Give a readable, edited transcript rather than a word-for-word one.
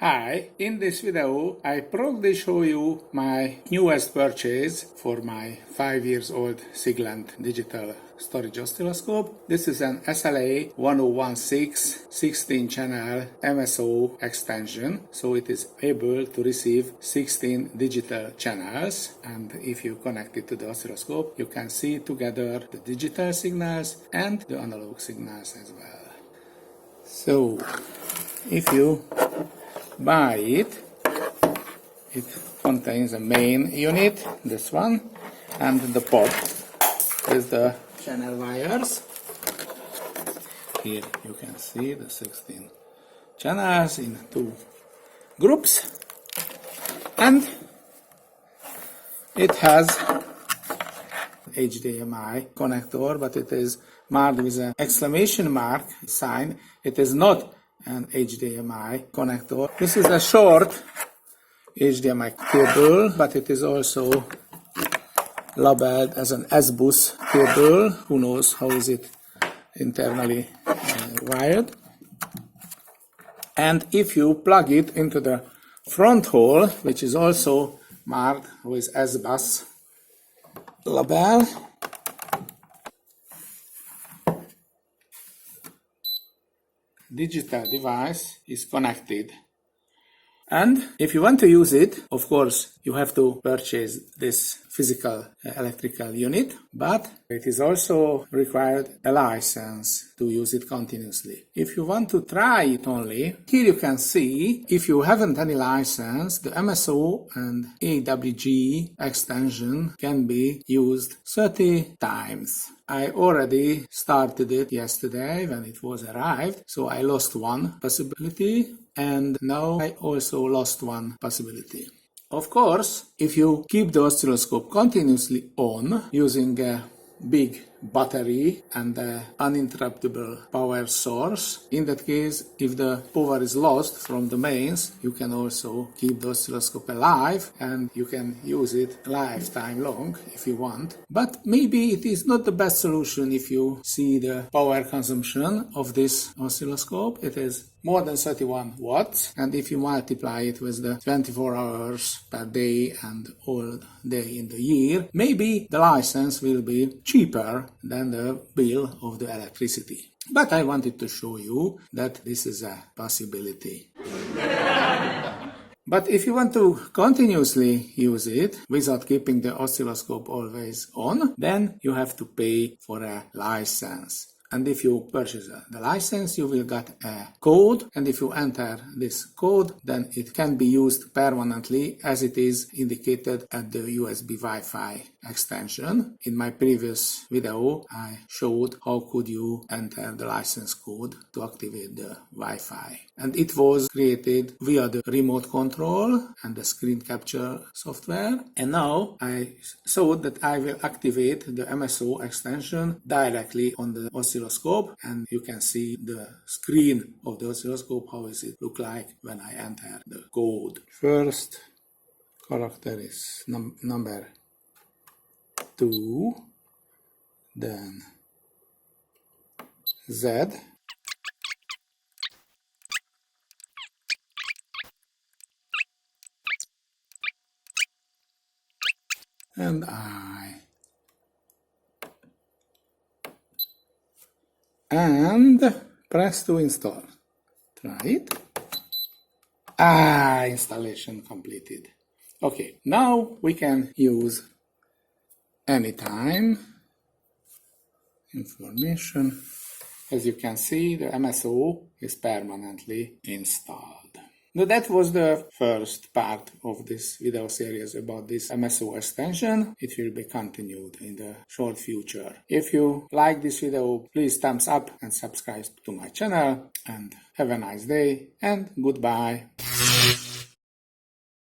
Hi, in this video I proudly show you my newest purchase for my 5 years old Sigland digital storage oscilloscope. This is an SLA 1016 16 channel MSO extension, so it is able to receive 16 digital channels, and if you connect it to the oscilloscope you can see together the digital signals and the analog signals as well. So if you buy it, it contains a main unit, this one, and the pot with the channel wires. Here you can see the 16 channels in 2 groups, and it has HDMI connector, but it is marked with an exclamation mark sign. It is not an HDMI connector. This is a short HDMI cable, but it is also labeled as an S-bus cable. Who knows how is it internally wired. And if you plug it into the front hole, which is also marked with S-bus label, digital device is connected. And if you want to use it, of course, you have to purchase this physical electrical unit, but it is also required a license to use it continuously. If you want to try it only, here you can see, if you haven't any license, the MSO and AWG extension can be used 30 times. I already started it yesterday when it was arrived, so I lost one possibility, and now I also lost one possibility. Of course, if you keep the oscilloscope continuously on using a big battery and an uninterruptible power source, in that case, if the power is lost from the mains, you can also keep the oscilloscope alive and you can use it lifetime long if you want. But maybe it is not the best solution if you see the power consumption of this oscilloscope. It is more than 31 watts, and if you multiply it with the 24 hours per day and all day in the year, maybe the license will be cheaper than the bill of the electricity. But I wanted to show you that this is a possibility. But if you want to continuously use it without keeping the oscilloscope always on, then you have to pay for a license. And if you purchase the license, you will get a code, and if you enter this code, then it can be used permanently as it is indicated at the USB Wi-Fi extension. In my previous video, I showed how could you enter the license code to activate the Wi-Fi. And it was created via the remote control and the screen capture software. And now I thought that I will activate the MSO extension directly on the oscilloscope, and you can see the screen of the oscilloscope, how does it look like when I enter the code. First character is number 2, then Z, and I, and press to install. Try it. Installation completed. Okay, now we can use anytime information. As you can see, the MSO is permanently installed. Now that was the first part of this video series about this MSO extension. It will be continued in the short future. If you like this video, please thumbs up and subscribe to my channel, and have a nice day and goodbye.